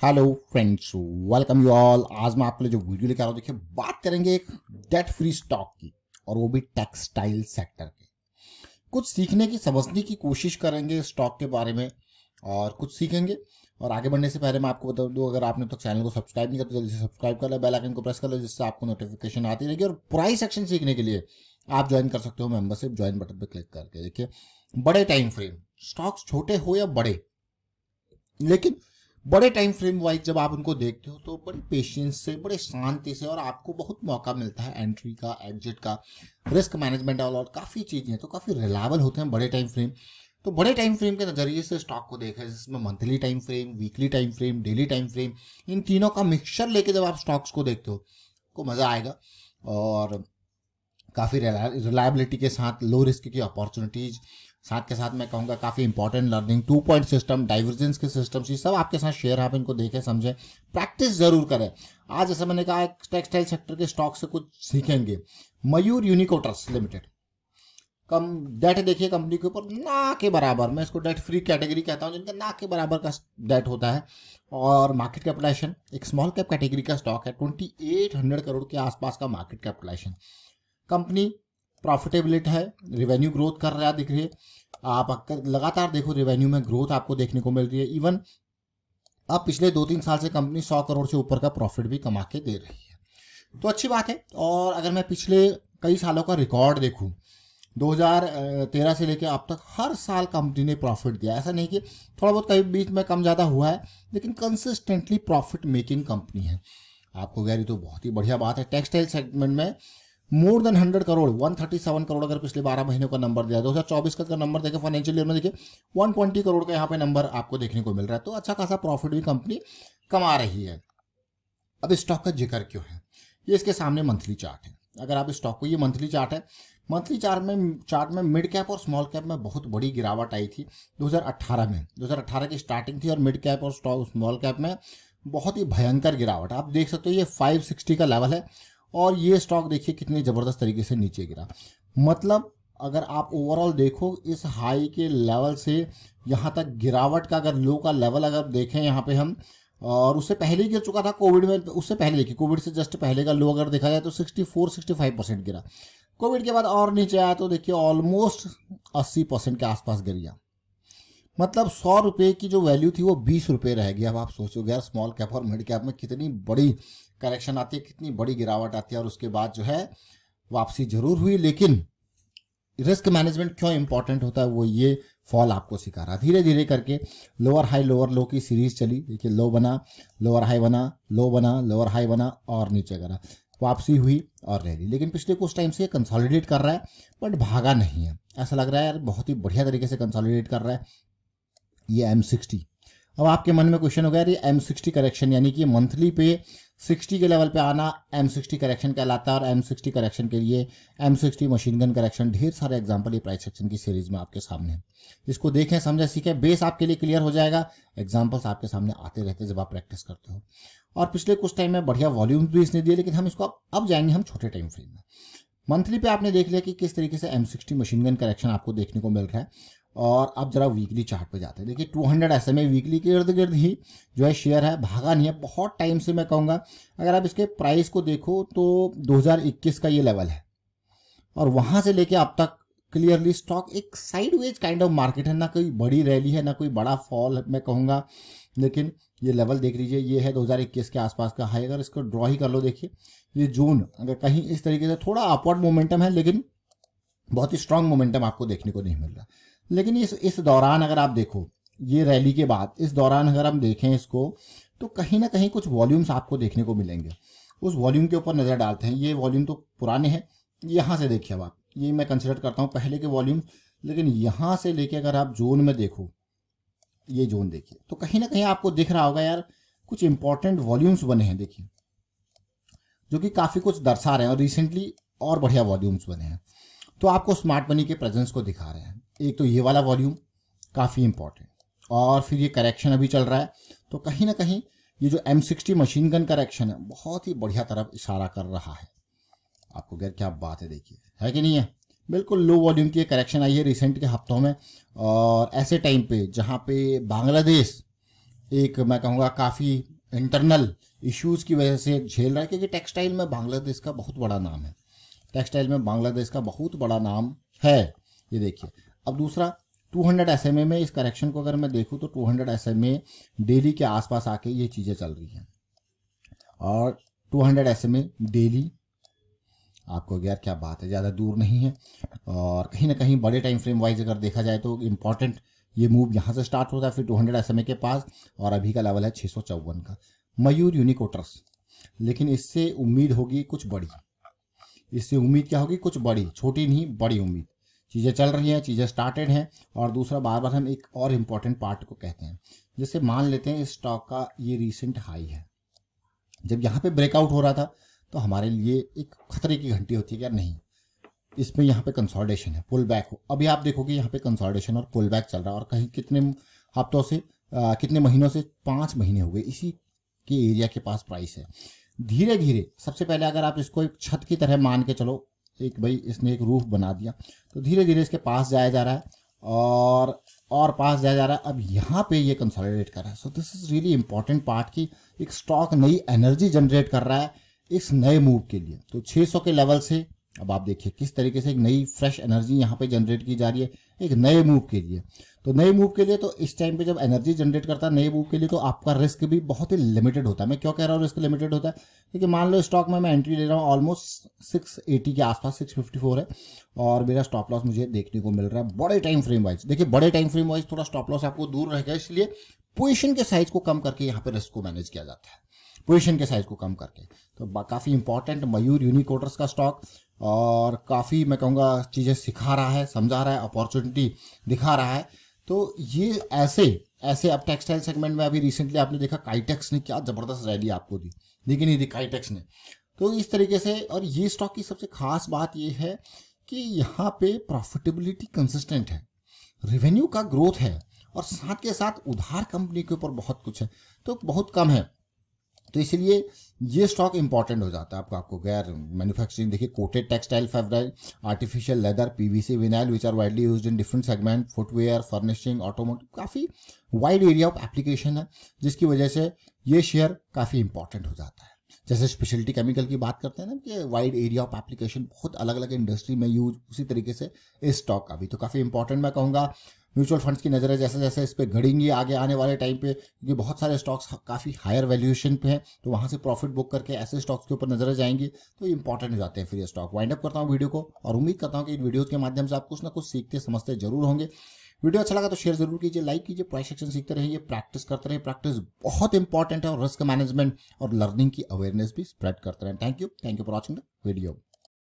Hello friends, welcome you all. आज मैं आपके लिए जो वीडियो लेकर आ रहा हूँ, देखिए बात करेंगे एक डेट फ्री स्टॉक की, और वो भी टेक्सटाइल सेक्टर के। कुछ सीखने की, समझने की कोशिश करेंगे स्टॉक के बारे में और कुछ सीखेंगे। और आगे बढ़ने से पहले मैं आपको बता दूं, अगर आपने तो चैनल को सब्सक्राइब नहीं किया तो जल्दी से सब्सक्राइब कर ले, बेल आइकन को प्रेस कर ले, जिससे आपको नोटिफिकेशन आती रहेगी। और प्राइस सेक्शन सीखने के लिए आप ज्वाइन कर सकते हो मेंबरशिप, ज्वाइन बटन पर क्लिक करके। देखिए बड़े टाइम फ्रेम, स्टॉक्स छोटे हो या बड़े, लेकिन बड़े टाइम फ्रेम वाइज जब आप उनको देखते हो तो बड़ी पेशेंस से, बड़े शांति से, और आपको बहुत मौका मिलता है एंट्री का, एग्जिट का, रिस्क मैनेजमेंट और काफ़ी चीज़ें तो काफ़ी रिलायबल होते हैं बड़े टाइम फ्रेम। तो बड़े टाइम फ्रेम के नज़रिए से स्टॉक को देखा, जिसमें monthly time frame, weekly time frame, daily time frame, इन तीनों का मिक्सचर लेके जब आप स्टॉक्स को देखते हो तो मज़ा आएगा। और काफ़ी रिलायबिलिटी के साथ, लो रिस्क की अपॉर्चुनिटीज़, साथ के साथ मैं कहूँगा काफ़ी important learning, 2 point system, divergence के सिस्टम्स, ये सब आपके साथ शेयर। आप इनको देखें, समझें, प्रैक्टिस जरूर करें। आज जैसे मैंने कहा, टेक्सटाइल सेक्टर के स्टॉक से कुछ सीखेंगे। मयूर यूनिकोटर्स लिमिटेड, कम डेट देखिए कंपनी के ऊपर ना के बराबर, मैं इसको डेट फ्री कैटेगरी कहता हूँ, जिनका ना के बराबर का डेट होता है। और मार्केट कैपिटलाइजेशन एक स्मॉल कैप कैटेगरी का स्टॉक है, 2800 करोड़ के आसपास का मार्केट कैपिटलाइजेशन। कंपनी प्रॉफिटेबिलिटी है, रेवेन्यू ग्रोथ कर रहा है, दिख रही है। आप अगर लगातार देखो, रेवेन्यू में ग्रोथ आपको देखने को मिल रही है। इवन अब पिछले 2-3 साल से कंपनी 100 करोड़ से ऊपर का प्रॉफिट भी कमा के दे रही है, तो अच्छी बात है। और अगर मैं पिछले कई सालों का रिकॉर्ड देखूं, 2013 से लेकर अब तक हर साल कंपनी ने प्रॉफिट दिया। ऐसा नहीं कि थोड़ा बहुत कहीं बीच में कम ज़्यादा हुआ है, लेकिन कंसिस्टेंटली प्रॉफिट मेकिंग कंपनी है। आपको गैरी तो बहुत ही बढ़िया बात है। टेक्सटाइल सेगमेंट में मोर देन 100 करोड़, 137 करोड़ अगर पिछले 12 महीनों का नंबर दिया, 2024 का नंबर देखें, फाइनेंशियल ईयर में देखिए 120 करोड़ का यहाँ पे नंबर आपको देखने को मिल रहा है। तो अच्छा खासा प्रॉफिट भी कंपनी कमा रही है। अब इस स्टॉक का जिक्र क्यों है, ये इसके सामने मंथली चार्ट है। अगर आप इस स्टॉक को, ये मंथली चार्ट है, मंथली चार्ट में मिड कैप और स्मॉल कैप में बहुत बड़ी गिरावट आई थी 2018 में। 2018 की स्टार्टिंग थी और मिड कैप और स्मॉल कैप में बहुत ही भयंकर गिरावट। आप देख सकते हो ये 560 का लेवल है, और ये स्टॉक देखिए कितनी ज़बरदस्त तरीके से नीचे गिरा। मतलब अगर आप ओवरऑल देखो, इस हाई के लेवल से यहाँ तक गिरावट का अगर लो का लेवल अगर देखें यहाँ पे हम, और उससे पहले ही गिर चुका था कोविड में, उससे पहले देखिए कोविड से जस्ट पहले का लो अगर देखा जाए तो 64-65% गिरा। कोविड के बाद और नीचे आया तो देखिए ऑलमोस्ट 80% के आसपास गिर गया। मतलब 100 रुपये की जो वैल्यू थी वो 20 रुपये रह गई। अब आप सोचोगे यार, स्मॉल कैप और मिड कैप में कितनी बड़ी करेक्शन आती है, कितनी बड़ी गिरावट आती है, और उसके बाद जो है वापसी जरूर हुई। लेकिन रिस्क मैनेजमेंट क्यों इंपॉर्टेंट होता है, वो ये फॉल आपको सिखा रहा। धीरे धीरे करके लोअर हाई लोअर लो की सीरीज चली। देखिए लो बना, लोअर हाई बना, लो बना, लोअर हाई बना, और नीचे करा, वापसी हुई और रह ली। लेकिन पिछले कुछ टाइम से कंसोलिडेट कर रहा है, बट भागा नहीं है। ऐसा लग रहा है यार बहुत ही बढ़िया तरीके से कंसोलिडेट कर रहा है ये M60। अब आपके मन में क्वेश्चन हो गया, ये M60 करेक्शन, यानी कि मंथली पे 60 के लेवल पे आना M60 करेक्शन कहलाता है। और M60 करेक्शन के लिए M60 मशीन गन करेक्शन, ढेर सारे एग्जांपल ये प्राइस सेक्शन की सीरीज में आपके सामने है। इसको देखें, समझें, सीखें, बेस आपके लिए क्लियर हो जाएगा। एग्जाम्पल्स आपके सामने आते रहते हैं जब आप प्रैक्टिस करते हो। और पिछले कुछ टाइम में बढ़िया वॉल्यूम भी इसने दिए, लेकिन हम इसको अब जाएंगे हम छोटे टाइम फ्रेम में। मंथली पे आपने देख लिया कि किस तरीके से M60 मशीन गन करेक्शन आपको देखने को मिल रहा है। और अब जरा वीकली चार्ट पे जाते हैं। देखिए 200 SMA वीकली के इर्द गिर्द ही जो है शेयर है, भागा नहीं है बहुत टाइम से। मैं कहूँगा अगर आप इसके प्राइस को देखो तो 2021 का ये लेवल है, और वहाँ से लेके अब तक क्लियरली स्टॉक एक साइडवेज काइंड ऑफ मार्केट है। ना कोई बड़ी रैली है, ना कोई बड़ा फॉल मैं कहूँगा, लेकिन ये लेवल देख लीजिए, ये है 2021 के आसपास का हाई। अगर इसको ड्रॉ ही कर लो, देखिए ये जून, अगर कहीं इस तरीके से थोड़ा अपवर्ड मोमेंटम है, लेकिन बहुत ही स्ट्रांग मोमेंटम आपको देखने को नहीं मिल रहा। लेकिन इस दौरान अगर आप देखो, ये रैली के बाद इस दौरान अगर हम देखें इसको, तो कहीं ना कहीं कुछ वॉल्यूम्स आपको देखने को मिलेंगे। उस वॉल्यूम के ऊपर नज़र डालते हैं। ये वॉल्यूम तो पुराने हैं, यहाँ से देखिए अब आप, ये मैं कंसिडर करता हूँ पहले के वॉल्यूम, लेकिन यहाँ से लेके अगर आप जोन में देखो, ये जोन देखिए, तो कहीं ना कहीं आपको दिख रहा होगा यार कुछ इंपॉर्टेंट वॉल्यूम्स बने हैं, देखिए, जो कि काफ़ी कुछ दर्शा रहे हैं। और रिसेंटली और बढ़िया वॉल्यूम्स बने हैं, तो आपको स्मार्ट मनी के प्रेजेंस को दिखा रहे हैं। एक तो ये वाला वॉल्यूम काफ़ी इंपॉर्टेंट, और फिर ये करेक्शन अभी चल रहा है, तो कहीं ना कहीं ये जो M60 मशीन गन करेक्शन है बहुत ही बढ़िया तरफ इशारा कर रहा है। आपको गैर क्या बात है, देखिए है कि नहीं है। बिल्कुल लो वॉल्यूम की करेक्शन आई है रिसेंट के हफ्तों में, और ऐसे टाइम पे जहाँ पे बांग्लादेश एक मैं कहूँगा काफ़ी इंटरनल इश्यूज की वजह से झेल रहा है, क्योंकि टेक्सटाइल में बांग्लादेश का बहुत बड़ा नाम है। टेक्सटाइल में बांग्लादेश का बहुत बड़ा नाम है, ये देखिए। अब दूसरा 200 SMA में इस करेक्शन को अगर मैं देखूं तो 200 SMA डेली के आसपास आके ये चीज़ें चल रही हैं, और 200 SMA डेली आपको यार क्या बात है, ज़्यादा दूर नहीं है। और कहीं ना कहीं बड़े टाइम फ्रेम वाइज अगर देखा जाए तो इम्पॉर्टेंट ये मूव यहाँ से स्टार्ट होता है, फिर 200 SMA के पास, और अभी का लेवल है 654 का। मयूर यूनिकोटर्स, लेकिन इससे उम्मीद होगी कुछ बड़ी, इससे उम्मीद क्या होगी, कुछ बड़ी, छोटी नहीं बड़ी उम्मीद। चीज़ें चल रही हैं, चीज़ें स्टार्टेड हैं। और दूसरा बार बार हम एक और इम्पॉर्टेंट पार्ट को कहते हैं, जैसे मान लेते हैं इस स्टॉक का ये रीसेंट हाई है, जब यहाँ पे ब्रेकआउट हो रहा था तो हमारे लिए एक खतरे की घंटी होती है कि यार नहीं, इसमें यहाँ पे कंसोलिडेशन है, पुल बैक हो। अभी आप देखोगे यहाँ पे कंसोलिडेशन और पुल बैक चल रहा है, और कहीं कितने हफ्तों से कितने महीनों से 5 महीने हो गए इसी के एरिया के पास प्राइस है। धीरे धीरे, सबसे पहले अगर आप इसको एक छत की तरह मान के चलो, एक भाई इसने एक रूफ बना दिया, तो धीरे धीरे इसके पास जाया जा रहा है और पास जाया जा रहा है। अब यहाँ पे ये कंसोलिडेट कर रहा है। So this is really important part कि एक स्टॉक नई एनर्जी जनरेट कर रहा है इस नए मूव के लिए। तो 600 के लेवल से अब आप देखिए किस तरीके से एक नई फ्रेश एनर्जी यहाँ पे जनरेट की जा रही है एक नए मूव के लिए। तो नए मूव के लिए, तो इस टाइम पे जब एनर्जी जनरेट करता है नए मूव के लिए, तो आपका रिस्क भी बहुत ही लिमिटेड होता है। मैं क्यों कह रहा हूँ रिस्क लिमिटेड होता है, क्योंकि मान लो स्टॉक में मैं एंट्री ले रहा हूँ ऑलमोस्ट 680 के आसपास, 654 है, और मेरा स्टॉप लॉस मुझे देखने को मिल रहा है बड़े टाइम फ्रेम वाइज। देखिए बड़े टाइम फ्रेम वाइज थोड़ा स्टॉप लॉस आपको दूर रहेगा, इसलिए पोजिशन के साइज को कम करके यहाँ पे रिस्क को मैनेज किया जाता है, पोजीशन के साइज को कम करके। तो काफ़ी इंपॉर्टेंट मयूर यूनिकोटर्स का स्टॉक, और काफ़ी मैं कहूँगा चीज़ें सिखा रहा है, समझा रहा है, अपॉर्चुनिटी दिखा रहा है। तो ये ऐसे अब टेक्सटाइल सेगमेंट में अभी रिसेंटली आपने देखा काइटेक्स ने क्या ज़बरदस्त रैली आपको दी, लेकिन नहीं दी काइटेक्स ने। तो इस तरीके से, और ये स्टॉक की सबसे खास बात ये है कि यहाँ पे प्रॉफिटेबिलिटी कंसिस्टेंट है, रेवेन्यू का ग्रोथ है, और साथ के साथ उधार कंपनी के ऊपर बहुत कुछ है, तो बहुत कम है। तो इसलिए ये स्टॉक इंपॉर्टेंट हो जाता है आपको गैर मैन्युफैक्चरिंग। देखिए coated textile fabric, artificial leather, PVC, vinyl which are widely used in different segment, footwear, furnishing, automotive, काफ़ी वाइड एरिया ऑफ एप्लीकेशन है, जिसकी वजह से ये शेयर काफ़ी इंपॉर्टेंट हो जाता है। जैसे स्पेशलिटी केमिकल की बात करते हैं ना कि वाइड एरिया ऑफ एप्लीकेशन, बहुत अलग अलग इंडस्ट्री में यूज, उसी तरीके से इस स्टॉक का भी तो काफ़ी इंपॉर्टेंट मैं कहूँगा। म्यूचुअल फंड्स की नज़रें जैसे जैसे इस पर घड़ेंगी आगे आने वाले टाइम पे, क्योंकि बहुत सारे स्टॉक्स काफ़ी हायर वैल्यूएशन पे हैं, तो वहाँ से प्रॉफिट बुक करके ऐसे स्टॉक्स के ऊपर नजरें जाएंगी, तो इंपॉर्टेंट हो जाते हैं फिर ये स्टॉक। वाइंड अप करता हूँ वीडियो को, और उम्मीद करता हूँ कि इन वीडियोज़ के माध्यम से आप कुछ ना कुछ सीखते समझते जरूर होंगे। वीडियो अच्छा लगा तो शेयर जरूर कीजिए, लाइक कीजिए, प्राइस एक्शन सीखते रहिए, प्रैक्टिस करते रहिए। प्रैक्टिस बहुत इंपॉर्टेंट है, और रिस्क मैनेजमेंट और लर्निंग की अवेयरनेस भी स्प्रेड करते रहें। Thank you for watching the video.